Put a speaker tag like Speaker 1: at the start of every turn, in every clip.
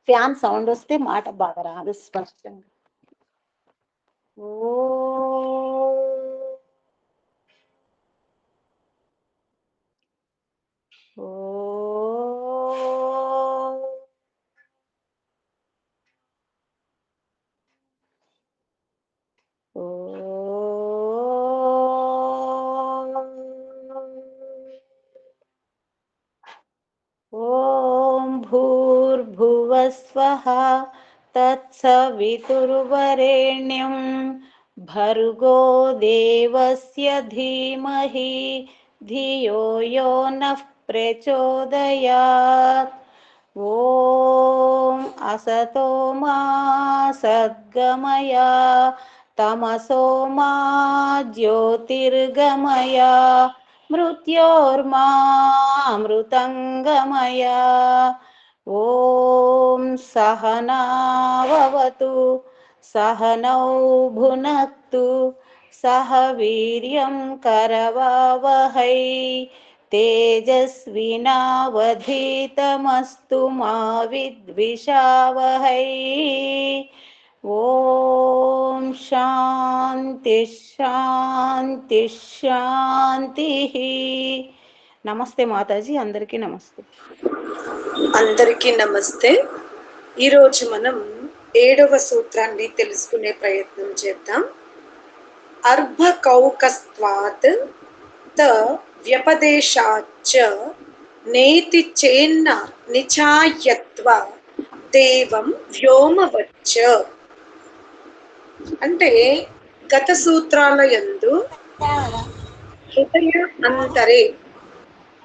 Speaker 1: Fan sound వస్తే మాట బాగా రాదు స్పష్టంగా. ఓ ఓం భూర్భువస్వః తత్సవితుర్వరేణ్యం భర్గో దేవస్య ధీమహి ధియో యో నః ప్రచోదయాత్. ఓం అసతో మా సద్గమయ తమసో మా జ్యోతిర్గమయ మృత్యోర్మామృతంగమయ. ఓం సహనావతు సహనౌ భునక్తు సహ వీర్యం కరవావహై తేజస్వినావధీతమస్తు మా విద్విషావహై. ఓం శాంతి శాంతి శాంతి. నమస్తే మాతాజీ, అందరికీ నమస్తే.
Speaker 2: అందరికీ నమస్తే. ఈరోజు మనం 7వ సూత్రాన్ని తెలుసుకునే ప్రయత్నం చేద్దాం. అర్భకౌకస్త్వాత్ త వ్యపదేశాచ్చ నేతి చేన్న నిచాయత్వ దేవం వ్యోమవచ్చ. అంటే గత సూత్రాల యందు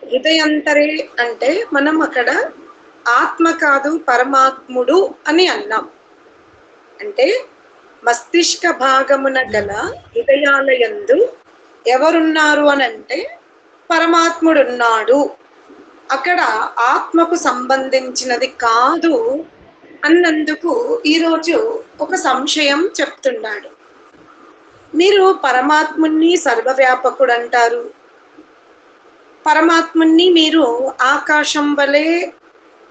Speaker 2: హృదయంతరే అంటే మనం అక్కడ ఆత్మ కాదు పరమాత్ముడు అని అన్నాం. అంటే మస్తిష్క భాగమున గల హృదయాలయందు ఎవరున్నారు అని అంటే పరమాత్ముడున్నాడు. అక్కడ ఆత్మకు సంబంధించినది కాదు అన్నందుకు ఈరోజు ఒక సంశయం చెప్తున్నాడు. మీరు పరమాత్ముని సర్వవ్యాపకుడు అంటారు, పరమాత్ముని మీరు ఆకాశం వలె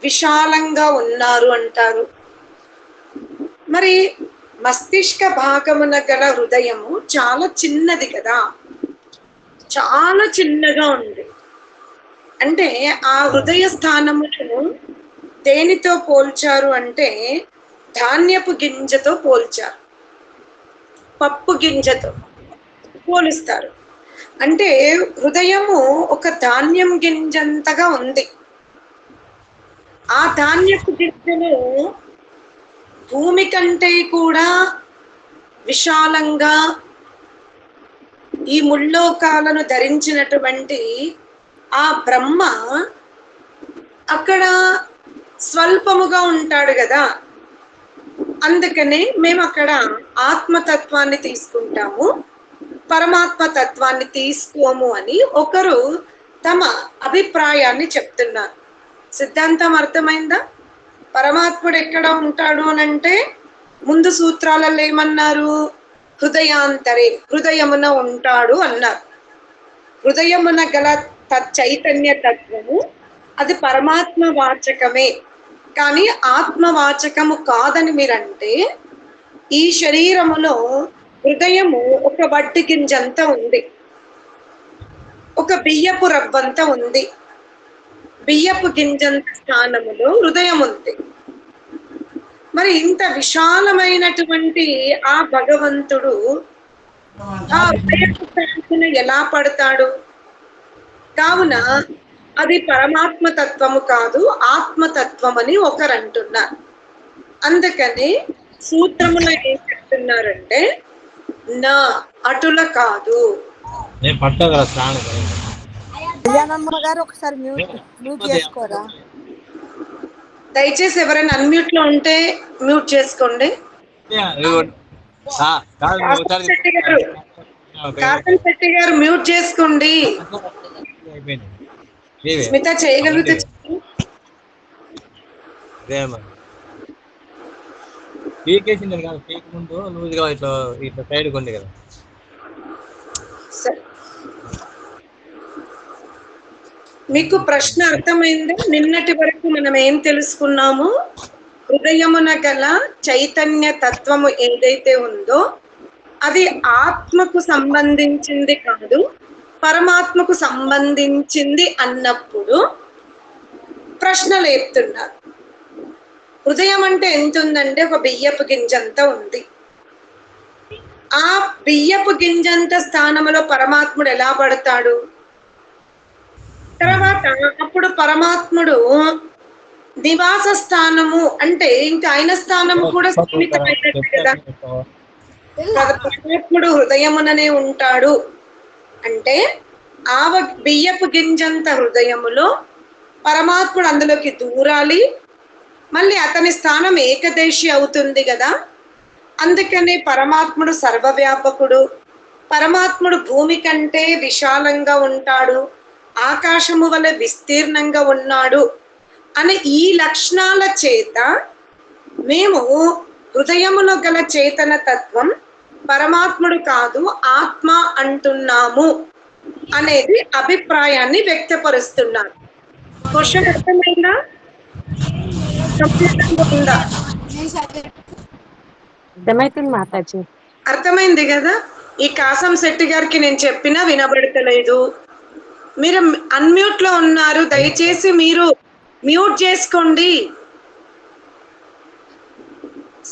Speaker 2: విశాలంగా ఉన్నారు అంటారు. మరి మస్తిష్క భాగమున గల హృదయము చాలా చిన్నది కదా, చాలా చిన్నగా ఉంది. అంటే ఆ హృదయ స్థానమును దేనితో పోల్చారు అంటే ధాన్యపు గింజతో పోల్చారు, పప్పు గింజతో పోలుస్తారు. అంటే హృదయము ఒక ధాన్యం గింజంతగా ఉంది. ఆ ధాన్యపు గింజను భూమి కంటే కూడా విశాలంగా ఈ ముల్లోకాలను ధరించినటువంటి ఆ బ్రహ్మ అక్కడ స్వల్పముగా ఉంటాడు కదా. అందుకనే మేము అక్కడ ఆత్మతత్వాన్ని తీసుకుంటాము, పరమాత్మ తత్వాన్ని తీసుకోము అని ఒకరు తమ అభిప్రాయాన్ని చెప్తున్నారు. సిద్ధాంతం అర్థమైందా? పరమాత్ముడు ఎక్కడ ఉంటాడు అని అంటే ముందు సూత్రాలలో ఏమన్నారు? హృదయాంతరే, హృదయమున ఉంటాడు అన్నారు. హృదయమున గల చైతన్య తత్వము అది పరమాత్మ వాచకమే, కానీ ఆత్మవాచకము కాదని మీరంటే ఈ శరీరములో హృదయము ఒక వడ్డి గింజంత ఉంది, ఒక బియ్యపు రవ్వంత ఉంది. బియ్యపు గింజంత స్థానములో హృదయం ఉంది. మరి ఇంత విశాలమైనటువంటి ఆ భగవంతుడు ఆ హృదయపు స్థానమున ఎలా పడతాడు? కావున అది పరమాత్మ తత్వము కాదు, ఆత్మతత్వం అని ఒకరు అంటున్నారు. అందుకని సూత్రములో ఏం చెప్తున్నారంటే నా అటుల కాదు.
Speaker 3: ఒకసారి మ్యూట్ చేసుకోరా
Speaker 2: దయచేసి. ఎవరైనా అన్మ్యూట్ లో ఉంటే మ్యూట్ చేసుకోండి. కాసం శెట్టి గారు మ్యూట్ చేసుకోండి. స్మిత చేయగలిగితే
Speaker 4: ముందు లూజ్గా ఇట్లా ఇట్లా సైడ్ కొండి కదా.
Speaker 2: మీకు ప్రశ్న అర్థమైందా? నిన్నటి వరకు మనం ఏం తెలుసుకున్నాము? హృదయమున గల చైతన్య తత్వము ఏదైతే ఉందో అది ఆత్మకు సంబంధించింది కాదు, పరమాత్మకు సంబంధించింది అన్నప్పుడు ప్రశ్నలు ఎత్తున్నారు. హృదయం అంటే ఎంత ఉందంటే ఒక బియ్యపు గింజంత ఉంది. ఆ బియ్యపు గింజంత స్థానంలో పరమాత్ముడు ఎలా పడతాడు? తర్వాత అప్పుడు పరమాత్ముడు నివాస స్థానము అంటే ఇంకా ఆయన స్థానము కూడా సీమితమైనట్టు కదా. పరమాత్ముడు హృదయముననే ఉంటాడు అంటే బియ్యపు గింజంత హృదయములో పరమాత్ముడు అందులోకి దూరాలి. మళ్ళీ అతని స్థానం ఏకదేశి అవుతుంది కదా. అందుకనే పరమాత్ముడు సర్వవ్యాపకుడు, పరమాత్ముడు భూమి కంటే విశాలంగా ఉంటాడు, ఆకాశము వలె విస్తీర్ణంగా ఉన్నాడు అని ఈ లక్షణాల చేత మేము హృదయములో గల చేతన తత్వం పరమాత్ముడు కాదు ఆత్మ అంటున్నాము అనేది అభిప్రాయాన్ని వ్యక్తపరుస్తున్నారు. క్వశ్చన్ అర్థమైందా? ఉందా?
Speaker 3: అర్థమవుతుంది మాతాజీ.
Speaker 2: అర్థమైంది కదా. ఈ కాసం శెట్టి గారికి నేను చెప్పినా వినబడతలేదు. మీరు అన్మ్యూట్ లో ఉన్నారు, దయచేసి మీరు మ్యూట్ చేసుకోండి.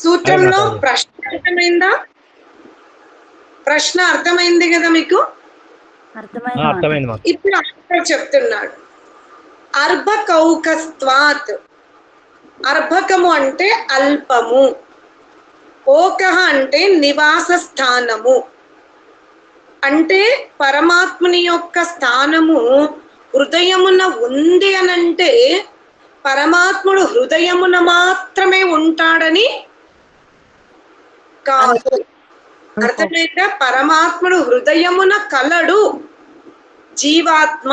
Speaker 2: సూత్రంలో ప్రశ్న అర్థమైందా? ప్రశ్న అర్థమైంది కదా మీకు? ఇప్పుడు అక్కడ చెప్తున్నాడు అర్భకౌకస్త్వాత్. అర్భకము అంటే అల్పము, ఓకహ అంటే నివాస స్థానము. అంటే పరమాత్ముని యొక్క స్థానము హృదయమున ఉంది అనంటే పరమాత్ముడు హృదయమున మాత్రమే ఉంటాడని కాదు. అర్థమైతే పరమాత్ముడు హృదయమున కలడు. జీవాత్మ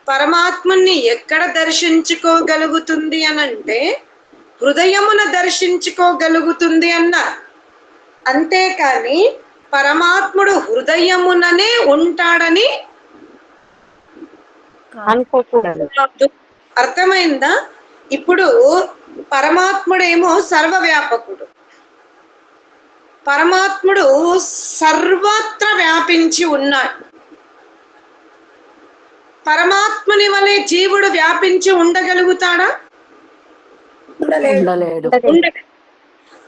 Speaker 2: పరమాత్ముని ఎక్కడ దర్శించుకోగలుగుతుంది అనంటే హృదయమున దర్శించుకోగలుగుతుంది అన్నారు. అంతేకాని పరమాత్ముడు హృదయముననే ఉంటాడని అనుకోకూడదు. అర్థమైందా? ఇప్పుడు పరమాత్ముడేమో సర్వవ్యాపకుడు, పరమాత్ముడు సర్వత్ర వ్యాపించి ఉన్నాడు. పరమాత్ముని వలె జీవుడు వ్యాపించి ఉండగలుగుతాడా? ఉండలేడు.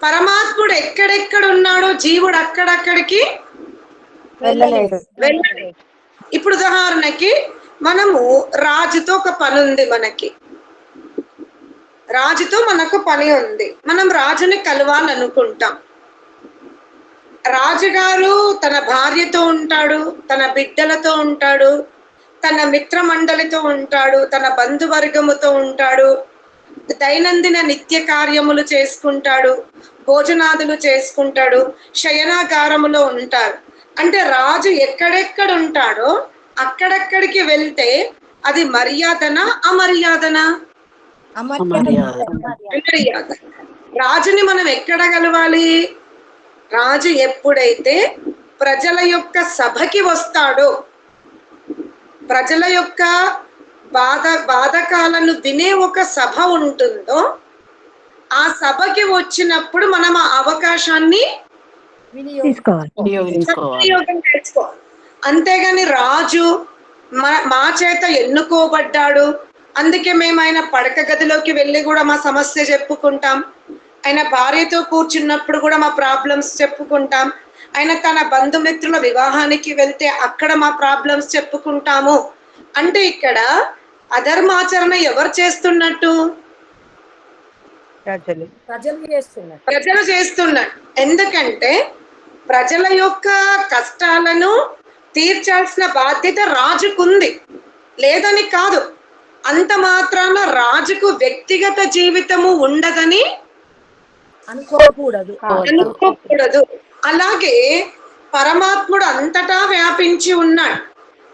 Speaker 2: పరమాత్ముడు ఎక్కడెక్కడ ఉన్నాడో జీవుడు అక్కడక్కడికి వెళ్ళలేడు. ఇప్పుడు ఉదాహరణకి మనము రాజుతో ఒక పని ఉంది, రాజుతో మనకు పని ఉంది, మనం రాజుని కలవాలనుకుంటాం. రాజుగారు తన భార్యతో ఉంటాడు, తన బిడ్డలతో ఉంటాడు, తన మిత్ర మండలితో ఉంటాడు, తన బంధువర్గముతో ఉంటాడు, దైనందిన నిత్య కార్యములు చేసుకుంటాడు, భోజనాదులు చేసుకుంటాడు, శయనాగారములో ఉంటాడు. అంటే రాజు ఎక్కడెక్కడ ఉంటాడో అక్కడక్కడికి వెళ్తే అది మర్యాదనా అమర్యాదనా? మర్యాద. రాజుని మనం ఎక్కడ కలవాలి? రాజు ఎప్పుడైతే ప్రజల యొక్క సభకి వస్తాడో, ప్రజల యొక్క బాధకాలను వినే ఒక సభ ఉంటుందో ఆ సభకి వచ్చినప్పుడు మనం ఆ అవకాశాన్ని వినియోగం చేసుకోవాలి. అంతేగాని రాజు మా చేత ఎన్నుకోబడ్డాడు, అందుకే మేము ఆయన పడక గదిలోకి వెళ్ళి కూడా మా సమస్య చెప్పుకుంటాం, ఆయన భార్యతో కూర్చున్నప్పుడు కూడా మా ప్రాబ్లమ్స్ చెప్పుకుంటాం, ఆయన తన బంధుమిత్రుల వివాహానికి వెళ్తే అక్కడ మా ప్రాబ్లమ్స్ చెప్పుకుంటాము అంటే ఇక్కడ అధర్మాచరణ ఎవరు చేస్తున్నట్టు? ప్రజలు చేస్తున్నట్టు. ఎందుకంటే ప్రజల యొక్క కష్టాలను తీర్చాల్సిన బాధ్యత రాజుకుంది, లేదని కాదు. అంత మాత్రాన రాజుకు వ్యక్తిగత జీవితము ఉండదని అనుకోకూడదు. అలాగే పరమాత్ముడు అంతటా వ్యాపించి ఉన్నాడు.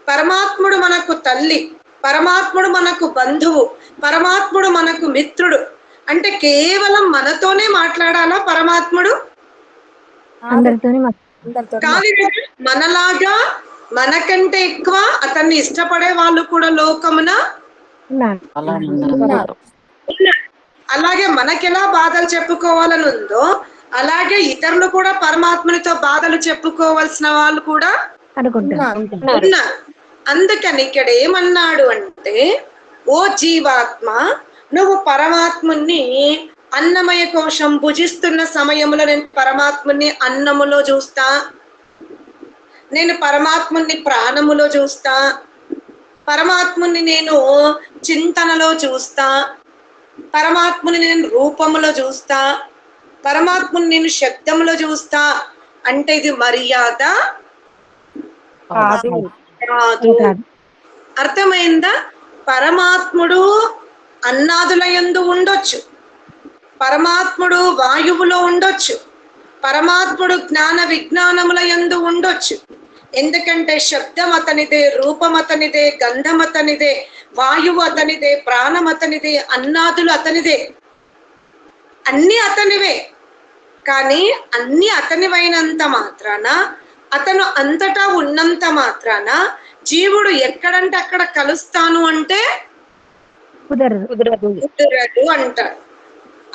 Speaker 2: పరమాత్ముడు మనకు తల్లి, పరమాత్ముడు మనకు బంధువు, పరమాత్ముడు మనకు మిత్రుడు. అంటే కేవలం మనతోనే మాట్లాడాలా పరమాత్ముడు? కాదు కదా. మనలాగా మనకంటే ఎక్కువ అతన్ని ఇష్టపడే వాళ్ళు కూడా లోకమున
Speaker 3: ఉన్నాను.
Speaker 4: అలా ముందరున్నారు.
Speaker 2: అలాగే మనకెలా బాధలు చెప్పుకోవాలని ఉందో అలాగే ఇతరులు కూడా పరమాత్మనితో బాధలు చెప్పుకోవాల్సిన వాళ్ళు కూడా
Speaker 3: అనుకుంటున్నారు.
Speaker 2: ఉన్నారు. అందుకని ఇక్కడ ఏమన్నాడు అంటే, ఓ జీవాత్మ, నువ్వు పరమాత్ముని అన్నమయ కోశం భుజిస్తున్న సమయంలో నేను పరమాత్ముని అన్నములో చూస్తా, నేను పరమాత్ముని ప్రాణములో చూస్తా, పరమాత్ముని నేను చింతనలో చూస్తా, పరమాత్ముని నేను రూపములో చూస్తా, పరమాత్ముని నేను శబ్దములో చూస్తా. అంటే ఇది మర్యాద
Speaker 3: కాదు.
Speaker 2: కాదు. అర్థమైందా? పరమాత్ముడు అన్నాదుల యందు ఉండొచ్చు, పరమాత్ముడు వాయువులో ఉండొచ్చు, పరమాత్ముడు జ్ఞాన విజ్ఞానముల యందు ఉండొచ్చు. ఎందుకంటే శబ్దం అతనిదే, రూపం అతనిదే, గంధం అతనిదే, వాయువు అతనిదే, ప్రాణం అతనిదే, అన్నాదులు అతనిదే, అన్ని అతనివే. కానీ అన్ని అతనివైనంత మాత్రాన, అతను అంతటా ఉన్నంత మాత్రాన జీవుడు ఎక్కడంటే అక్కడ కలుస్తాను అంటే
Speaker 3: కుదరదు
Speaker 2: అంటాడు.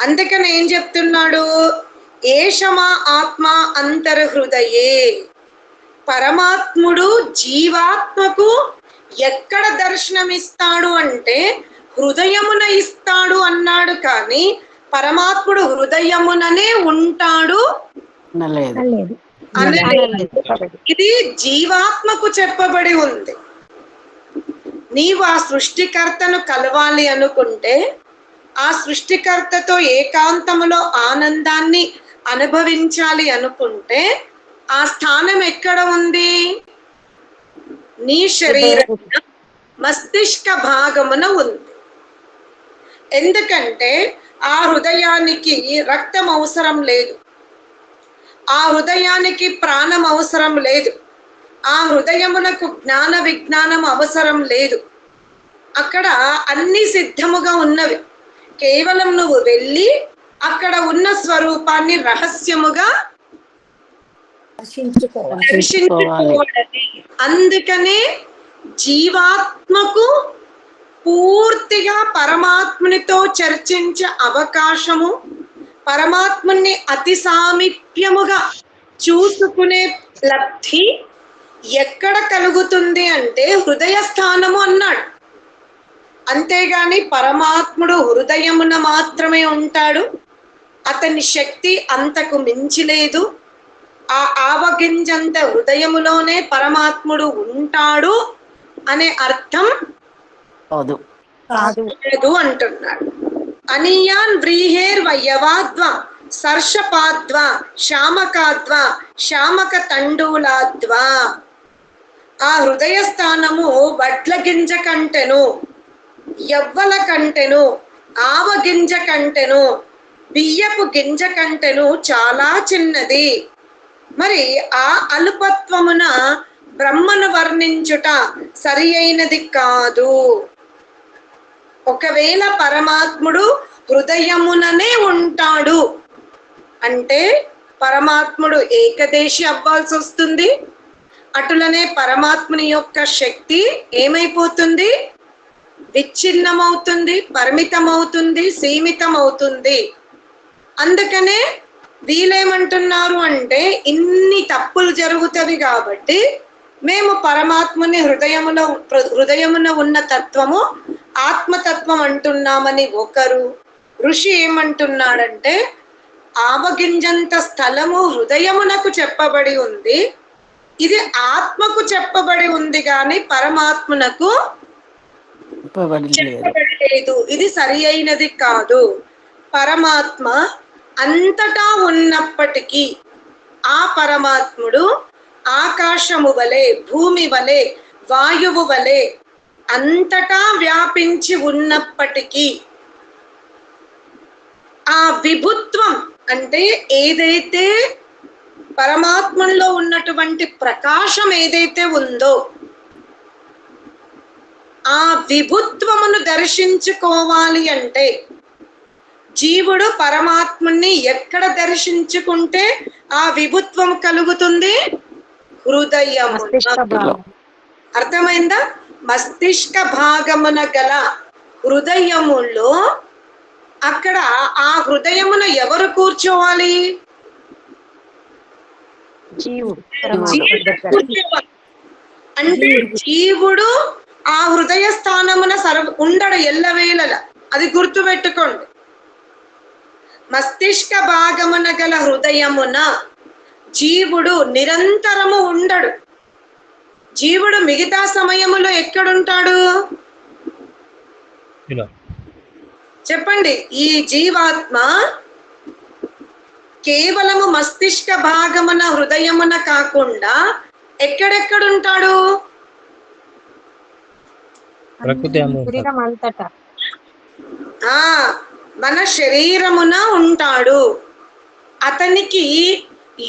Speaker 2: అందుకని ఏం చెప్తున్నాడు? ఏషమా ఆత్మ అంతర్హృదయే. పరమాత్ముడు జీవాత్మకు ఎక్కడ దర్శనమిస్తాడు అంటే హృదయమున ఇస్తాడు అన్నాడు. కానీ పరమాత్ముడు హృదయముననే ఉంటాడు
Speaker 4: అనలేదు.
Speaker 2: అనలేదు. ఇది జీవాత్మకు చెప్పబడి ఉంది. నీవు ఆ సృష్టికర్తను కలవాలి అనుకుంటే, ఆ సృష్టికర్తతో ఏకాంతములో ఆనందాన్ని అనుభవించాలి అనుకుంటే, ఆ స్థానం ఎక్కడ ఉంది? నీ శరీరం మస్తిష్క భాగమున ఉంది. ఎందుకంటే ఆ హృదయానికి రక్తం అవసరం లేదు, ఆ హృదయానికి ప్రాణం అవసరం లేదు, ఆ హృదయమునకు జ్ఞాన విజ్ఞానం అవసరం లేదు. అక్కడ అన్ని సిద్ధముగా ఉన్నవి. కేవలం నువ్వు వెళ్ళి అక్కడ ఉన్న స్వరూపాన్ని రహస్యముగా దర్శించుకోవాలి. అందుకనే జీవాత్మకు పూర్తిగా పరమాత్మునితో చర్చించే అవకాశము, పరమాత్ముని అతి సామీప్యముగా చూసుకునే లబ్ధి ఎక్కడ కలుగుతుంది అంటే హృదయ స్థానము అన్నాడు. అంతేగాని పరమాత్ముడు హృదయమున మాత్రమే ఉంటాడు, అతని శక్తి అంతకు మించి లేదు, ఆ ఆవగింజంత హృదయములోనే పరమాత్ముడు ఉంటాడు అనే అర్థం లేదు అంటున్నాడు. అనియాన్ వ్రీహేర్ వయవాద్వ సర్షపాద్వ శామకాద్వ శామక తండూలాద్వ. ఆ హృదయ స్థానము వడ్ల గింజ కంటెను, యవ్వల కంటెను, ఆవ గింజ కంటెను, బియ్యపు గింజ కంటెను చాలా చిన్నది. మరి ఆ అల్పత్వమున బ్రహ్మను వర్ణించుట సరి అయినది కాదు. ఒకవేళ పరమాత్ముడు హృదయముననే ఉంటాడు అంటే పరమాత్ముడు ఏకదేశి అవ్వాల్సి వస్తుంది. అటులనే పరమాత్ముని యొక్క శక్తి ఏమైపోతుంది? విచ్ఛిన్నమవుతుంది, పరిమితమవుతుంది, సీమితమవుతుంది. అందుకనే వీళ్ళేమంటున్నారు అంటే ఇన్ని తప్పులు జరుగుతవి కాబట్టి మేము పరమాత్మని హృదయమున ఉన్న తత్వము ఆత్మతత్వం అంటున్నామని ఒకరు. ఋషి ఏమంటున్నాడంటే ఆవగింజంత స్థలము హృదయమునకు చెప్పబడి ఉంది, ఇది ఆత్మకు చెప్పబడి ఉంది కానీ పరమాత్మనకు చెప్పబడి లేదు. ఇది సరి అయినది కాదు. పరమాత్మ అంతటా ఉన్నప్పటికీ ఆ పరమాత్ముడు ఆకాశము వలె, భూమి వలె, వాయువు వలె అంతటా వ్యాపించి ఉన్నప్పటికీ ఆ విభుత్వం అంటే ఏదైతే పరమాత్మలో ఉన్నటువంటి ప్రకాశం ఏదైతే ఉందో ఆ విభుత్వమును దర్శించుకోవాలి అంటే జీవుడు పరమాత్మని ఎక్కడ దర్శించుకుంటే ఆ విభుత్వం కలుగుతుంది? హృదయము. అర్థమైందా? మస్తిష్క భాగమున గల హృదయములో అక్కడ ఆ హృదయమున ఎవరు కూర్చోవాలి?
Speaker 3: జీవుడు
Speaker 2: జీవుడు కూర్చోవాలి. అంటే జీవుడు ఆ హృదయ స్థానమున ఉండడు ఎల్లవేళల. అది గుర్తుపెట్టుకోండి. మస్తిష్క భాగమున గల హృదయమున జీవుడు నిరంతరము ఉండడు. జీవుడు మిగతా సమయములో ఎక్కడుంటాడు చెప్పండి? ఈ జీవాత్మ కేవలము మస్తిష్క భాగమున హృదయమున కాకుండా ఎక్కడెక్కడుంటాడు?
Speaker 3: శరీరం అంతటా
Speaker 2: మన శరీరమున ఉంటాడు. అతనికి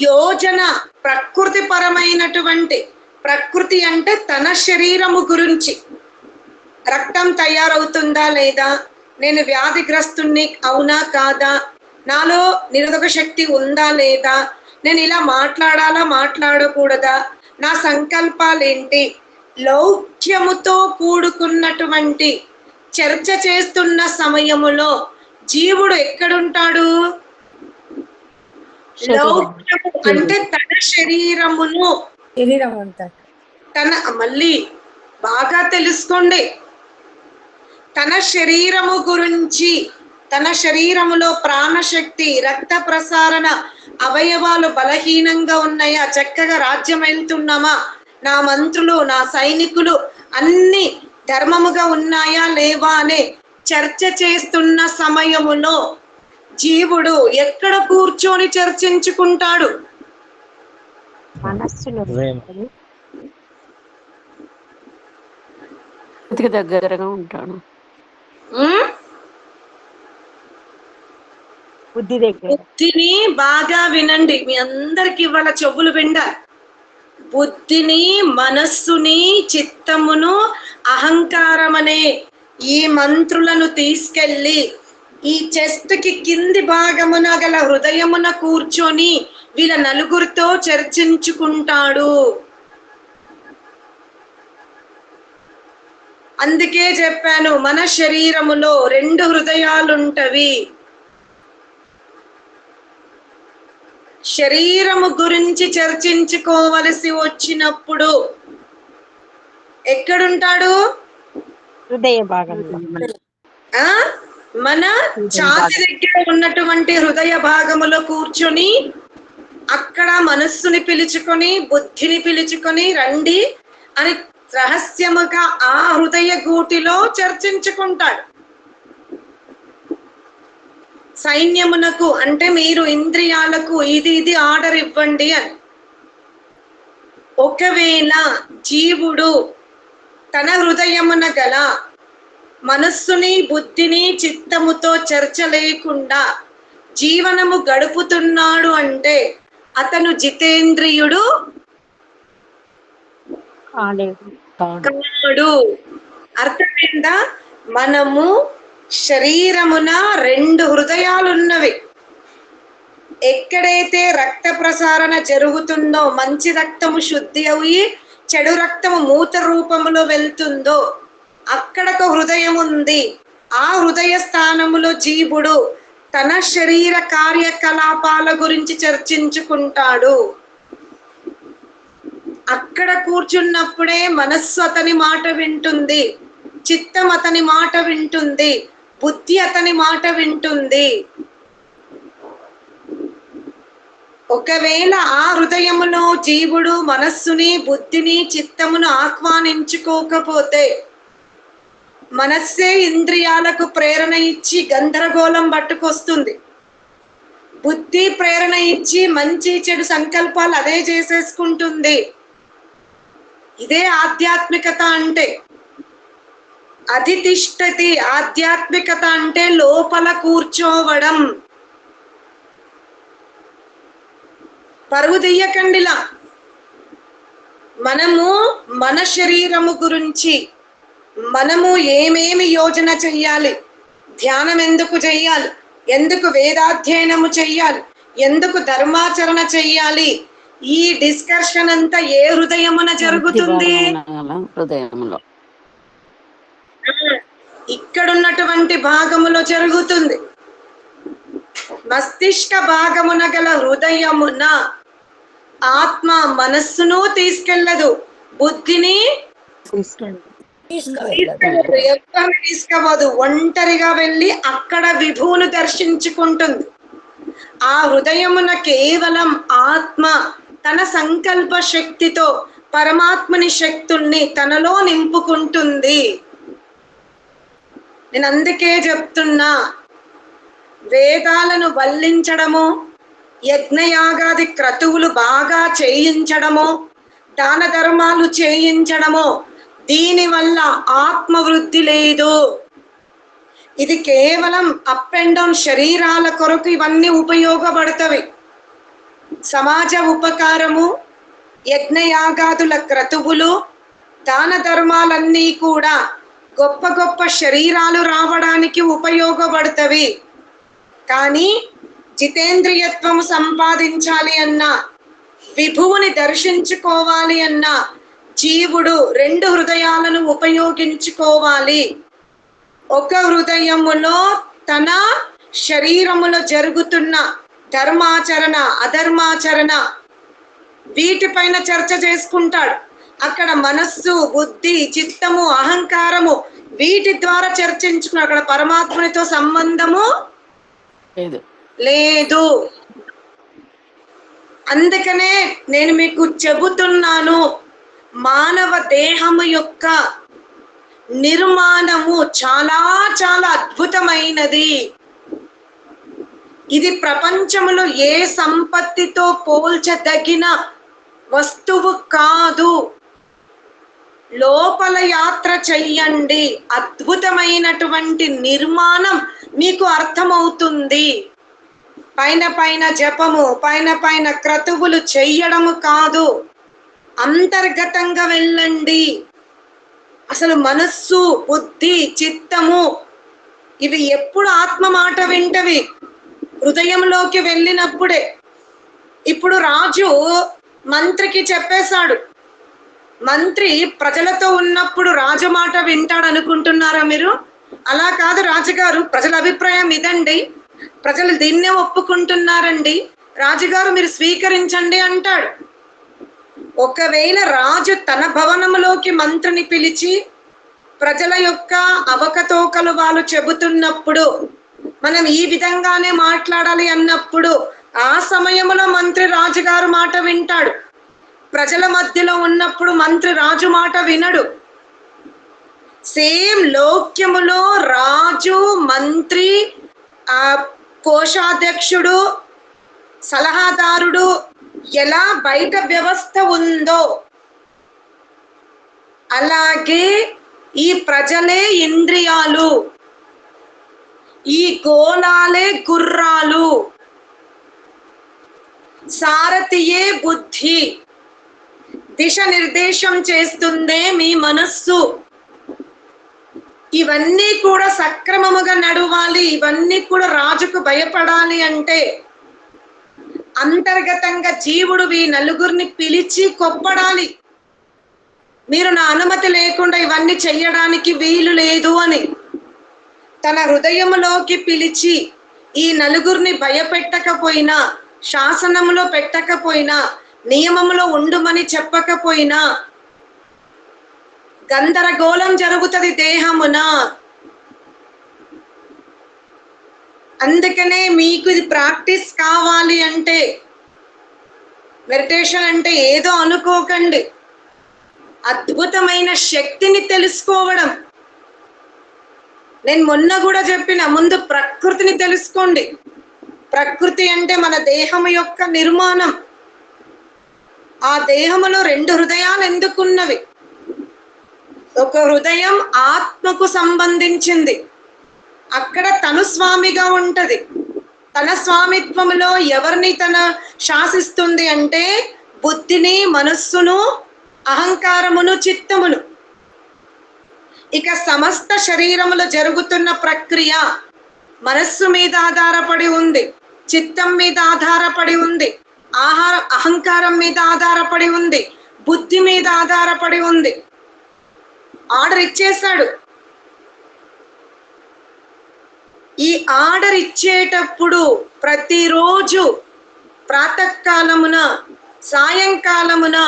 Speaker 2: యోజన ప్రకృతి పరమైనటువంటి, ప్రకృతి అంటే తన శరీరము గురించి, రక్తం తయారవుతుందా లేదా, నేను వ్యాధిగ్రస్తుని అవునా కాదా, నాలో నిరోధక శక్తి ఉందా లేదా, నేను ఇలా మాట్లాడాలా మాట్లాడకూడదా, నా సంకల్పాలేంటి, లౌక్యముతో కూడుకున్నటువంటి చర్చ చేస్తున్న సమయములో జీవుడు ఎక్కడుంటాడు? లౌక్యము అంటే తన శరీరమును, మళ్ళీ బాగా తెలుసుకోండి, తన శరీరము గురించి, తన శరీరములో ప్రాణశక్తి, రక్త ప్రసారణ అవయవాలు బలహీనంగా ఉన్నాయా, చక్కగా రాజ్యం వెళ్తున్నామా, నా మంత్రులు నా సైనికులు అన్ని ధర్మముగా ఉన్నాయా లేవా అనే చర్చ చేస్తున్న సమయములో జీవుడు ఎక్కడ కూర్చొని చర్చించుకుంటాడు?
Speaker 3: మనస్సులో
Speaker 4: దగ్గరగా ఉంటాడు.
Speaker 3: బుద్ధి దగ్గర.
Speaker 2: బుద్ధిని బాగా వినండి, మీ అందరికి ఇవాళ చెవులు విండాలి. బుద్ధిని, మనస్సుని, చిత్తమును, అహంకారం అనే ఈ మంత్రులను తీసుకెళ్ళి ఈ చెస్ట్ కి కింది భాగమున గల హృదయమున కూర్చొని వీళ్ళ నలుగురితో చర్చించుకుంటాడు. అందుకే చెప్పాను, మన శరీరములో 2 హృదయాలుంటవి. శరీరము గురించి చర్చించుకోవలసి వచ్చినప్పుడు ఎక్కడుంటాడు?
Speaker 3: హృదయ భాగంలో.
Speaker 2: మన ఛాతి దగ్గర ఉన్నటువంటి హృదయ భాగములో కూర్చొని అక్కడ మనస్సుని పిలుచుకొని, బుద్ధిని పిలుచుకొని రండి అని రహస్యముగా ఆ హృదయ గూటిలో చర్చించుకుంటాడు. సైన్యమునకు అంటే మీరు ఇంద్రియాలకు ఇది ఆర్డర్ ఇవ్వండి అని. ఒకవేళ జీవుడు తన హృదయమున గల మనస్సుని, బుద్ధిని, చిత్తముతో చర్చ లేకుండా జీవనము గడుపుతున్నాడు అంటే అతను జితేంద్రియుడు కాడు. అర్థమైందా? మనము శరీరమున 2 హృదయాలున్నవి. ఎక్కడైతే రక్త ప్రసారణ జరుగుతుందో, మంచి రక్తము శుద్ధి అయి చెడు రక్తము మూత రూపములో వెళ్తుందో అక్కడకు హృదయం ఉంది. ఆ హృదయ స్థానములో జీవుడు తన శరీర కార్యకలాపాల గురించి చర్చించుకుంటాడు. అక్కడ కూర్చున్నప్పుడే మనస్సు అతని మాట వింటుంది, చిత్తం అతని మాట వింటుంది, బుద్ధి అతని మాట వింటుంది. ఒకవేళ ఆ హృదయములో జీవుడు మనస్సుని, బుద్ధిని, చిత్తమును ఆహ్వానించుకోకపోతే మనస్సే ఇంద్రియాలకు ప్రేరణ ఇచ్చి గందరగోళం పట్టుకొస్తుంది. బుద్ధి ప్రేరణ ఇచ్చి మంచి చెడు సంకల్పాలు అదే చేసేసుకుంటుంది. ఇదే ఆధ్యాత్మికత అంటే. అధితిష్టతి, ఆధ్యాత్మికత అంటే లోపల కూర్చోవడం. పరుగు తీయకండిలా. మనము మన శరీరము గురించి మనము ఏమేమి యోజన చెయ్యాలి, ధ్యానం ఎందుకు చెయ్యాలి, ఎందుకు వేదాధ్యయనము చెయ్యాలి, ఎందుకు ధర్మాచరణ చెయ్యాలి, ఈ డిస్కషన్ అంతా ఏ హృదయమున జరుగుతుంది?
Speaker 4: హృదయంలో.
Speaker 2: ఇక్కడున్నటువంటి భాగములో జరుగుతుంది. మస్తిష్క భాగమున గల హృదయమున ఆత్మ మనస్సును తీసుకెళ్ళదు, బుద్ధిని ఎవరిని తీసుకుపోదు. ఒంటరిగా వెళ్ళి అక్కడ విభువును దర్శించుకుంటుంది. ఆ హృదయమున కేవలం ఆత్మ తన సంకల్ప శక్తితో పరమాత్మని శక్తుల్ని తనలో నింపుకుంటుంది. నేను అందుకే చెప్తున్నా, వేదాలను వల్లించడము, యజ్ఞయాగాది క్రతువులు బాగా చేయించడము, దాన ధర్మాలు చేయించడము, దీనివల్ల ఆత్మవృద్ధి లేదు. ఇది కేవలం అప్ అండ్ డౌన్ శరీరాల కొరకు ఇవన్నీ ఉపయోగపడతవి. సమాజ ఉపకారము, యజ్ఞయాగాదుల క్రతువులు, దాన ధర్మాలన్నీ కూడా గొప్ప గొప్ప శరీరాలు రావడానికి ఉపయోగపడతవి. కానీ జితేంద్రియత్వము సంపాదించాలి అన్నా, విభువుని దర్శించుకోవాలి అన్నా జీవుడు 2 హృదయాలను ఉపయోగించుకోవాలి. ఒక హృదయములో తన శరీరములో జరుగుతున్న ధర్మాచరణ, అధర్మాచరణ వీటిపైన చర్చ చేసుకుంటాడు. అక్కడ మనస్సు, బుద్ధి, చిత్తము, అహంకారము వీటి ద్వారా చర్చించుకున్నాడు. అక్కడ పరమాత్మనితో సంబంధము లేదు. అందుకనే నేను మీకు చెబుతున్నాను, మానవ దేహము యొక్క నిర్మాణము చాలా చాలా అద్భుతమైనది. ఇది ప్రపంచములో ఏ సంపత్తితో పోల్చదగిన వస్తువు కాదు. లోపల యాత్ర చెయ్యండి, అద్భుతమైనటువంటి నిర్మాణం మీకు అర్థమవుతుంది. పైన పైన జపము, పైన పైన క్రతువులు చెయ్యడము కాదు, అంతర్గతంగా వెళ్ళండి. అసలు మనస్సు, బుద్ధి, చిత్తము ఇవి ఎప్పుడు ఆత్మ మాట వింటవి? హృదయంలోకి వెళ్ళినప్పుడే. ఇప్పుడు రాజు మంత్రికి చెప్పేశాడు. మంత్రి ప్రజలతో ఉన్నప్పుడు రాజు మాట వింటాడు అనుకుంటున్నారా మీరు? అలా కాదు రాజుగారు, ప్రజల అభిప్రాయం ఇదండి, ప్రజలు దీన్నే ఒప్పుకుంటున్నారండి, రాజుగారు మీరు స్వీకరించండి అంటాడు. ఒకవేళ రాజు తన భవనంలోకి మంత్రిని పిలిచి ప్రజల యొక్క అవకతవకలు వాళ్ళు చెబుతున్నప్పుడు మనం ఈ విధంగానే మాట్లాడాలి అన్నప్పుడు ఆ సమయంలో మంత్రి రాజుగారు మాట వింటాడు. ప్రజల మధ్యలో ఉన్నప్పుడు మంత్రి రాజు మాట వినడు. సేమ్ లోక్యములో రాజు, మంత్రి, ఆ కోశాధ్యక్షుడు, సలహాదారుడు ఎలా బయట వ్యవస్థ ఉందో అలాగే ఈ ప్రజలే ఇంద్రియాలు, ఈ గోళాలే గుర్రాలు, సారథియే బుద్ధి, దిశ నిర్దేశం చేస్తుందే మీ మనస్సు. ఇవన్నీ కూడా సక్రమముగా నడవాలి, ఇవన్నీ కూడా రాజుకు భయపడాలి అంటే అంతర్గతంగా జీవుడు ఈ నలుగురిని పిలిచి కొప్పడాలి. మీరు నా అనుమతి లేకుండా ఇవన్నీ చెయ్యడానికి వీలు లేదు అని తన హృదయములోకి పిలిచి ఈ నలుగురిని భయపెట్టకపోయినా, శాసనములో పెట్టకపోయినా, నియమములో ఉండుమని చెప్పకపోయినా గందరగోళం జరుగుతుంది దేహమున. అందుకనే మీకు ఇది ప్రాక్టీస్ కావాలి అంటే, మెడిటేషన్ అంటే ఏదో అనుకోకండి, అద్భుతమైన శక్తిని తెలుసుకోవడం. నేను మొన్న కూడా చెప్పిన, ముందు ప్రకృతిని తెలుసుకోండి. ప్రకృతి అంటే మన దేహం యొక్క నిర్మాణం. ఆ దేహములో 2 హృదయాలు ఎందుకున్నవి? ఒక హృదయం ఆత్మకు సంబంధించింది, అక్కడ తను స్వామిగా ఉంటది. తన స్వామిత్వములో ఎవరిని తన శాసిస్తుంది అంటే బుద్ధిని, మనస్సును, అహంకారమును, చిత్తమును. ఇక సమస్త శరీరములో జరుగుతున్న ప్రక్రియ మనస్సు మీద ఆధారపడి ఉంది, చిత్తం మీద ఆధారపడి ఉంది, అహంకారం మీద ఆధారపడి ఉంది, బుద్ధి మీద ఆధారపడి ఉంది. ఆర్డర్ ఇచ్చేశాడు. ఈ ఆర్డర్ ఇచ్చేటప్పుడు ప్రతిరోజు ప్రాతకాలమున, సాయంకాలమున,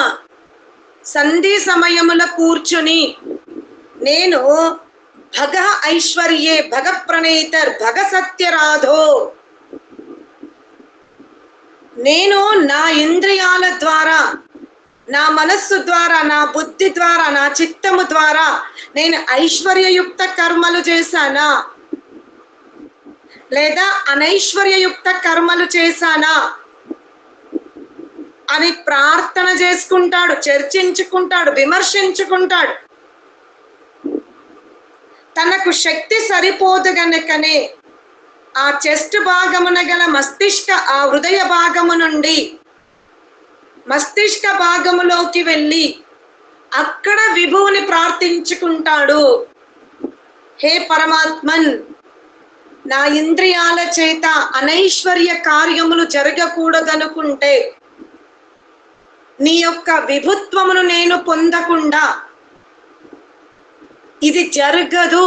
Speaker 2: సంధి సమయముల కూర్చుని నేను భగ ఐశ్వర్యే భగ ప్రణేతర్ భగ సత్యరాధో, నేను నా ఇంద్రియాల ద్వారా, నా మనస్సు ద్వారా, నా బుద్ధి ద్వారా, నా చిత్తము ద్వారా నేను ఐశ్వర్యయుక్త కర్మలు చేశానా లేదా అనైశ్వర్యయుక్త కర్మలు చేశానా అని ప్రార్థన చేసుకుంటాడు, చర్చించుకుంటాడు, విమర్శించుకుంటాడు. తనకు శక్తి సరిపోదు గనుకనే ఆ చెస్ట్ భాగమున గల మస్తిష్క, ఆ హృదయ భాగము నుండి మస్తిష్క భాగములోకి వెళ్ళి అక్కడ విభువుని ప్రార్థించుకుంటాడు. హే పరమాత్మన్, నా ఇంద్రియాల చేత అనైశ్వర్య కార్యములు జరగకూడదనుకుంటే నీ యొక్క విభుత్వమును నేను పొందకుండా ఇది జరగదు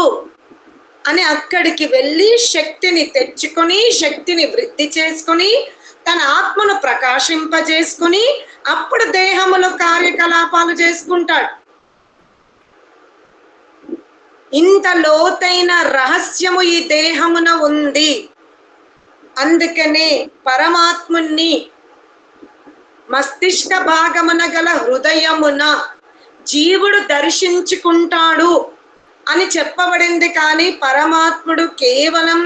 Speaker 2: అని అక్కడికి వెళ్ళి శక్తిని తెచ్చుకొని, శక్తిని వృద్ధి చేసుకొని, తన ఆత్మను ప్రకాశింపజేసుకుని అప్పుడు దేహములో కార్యకలాపాలు చేసుకుంటాడు. ఇంత లోతైన రహస్యము ఈ దేహమున ఉంది. అందుకనే పరమాత్ముణ్ణి మస్తిష్క భాగమున గల హృదయమున జీవుడు దర్శించుకుంటాడు అని చెప్పబడింది. కానీ పరమాత్ముడు కేవలం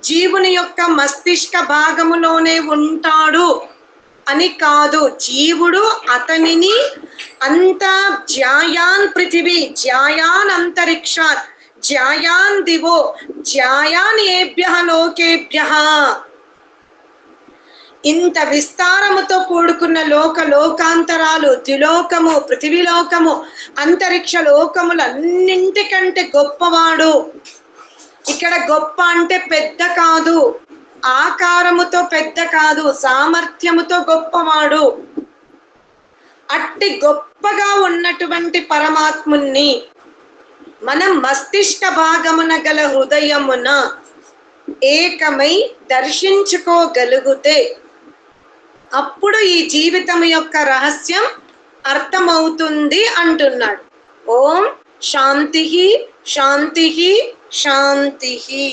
Speaker 2: జీవుని యొక్క మస్తిష్క భాగములోనే ఉంటాడు అని కాదు. జీవుడు అతనిని అంత జ్యాయాన్ పృథివీ, జ్యాయాన్ అంతరిక్షాత్, జ్యాయాన్ దివో, జ్యాయాన్ ఏభ్యః లోకేభ్యః, ఇంత విస్తారముతో కూడుకున్న లోకాంతరాలు, ద్విలోకము, పృథివీలోకము, అంతరిక్ష లోకములన్నింటికంటే గొప్పవాడు. ఇక్కడ గొప్ప అంటే పెద్ద కాదు, ఆకారముతో పెద్ద కాదు, సామర్థ్యముతో గొప్పవాడు. అట్టి గొప్పగా ఉన్నటువంటి పరమాత్ముణ్ణి మనం మస్తిష్క భాగమున గల హృదయమున ఏకమై దర్శించుకోగలిగితే అప్పుడు ఈ జీవితం యొక్క రహస్యం అర్థమవుతుంది అంటున్నాడు. ఓం శాంతి శాంతి శాంతి.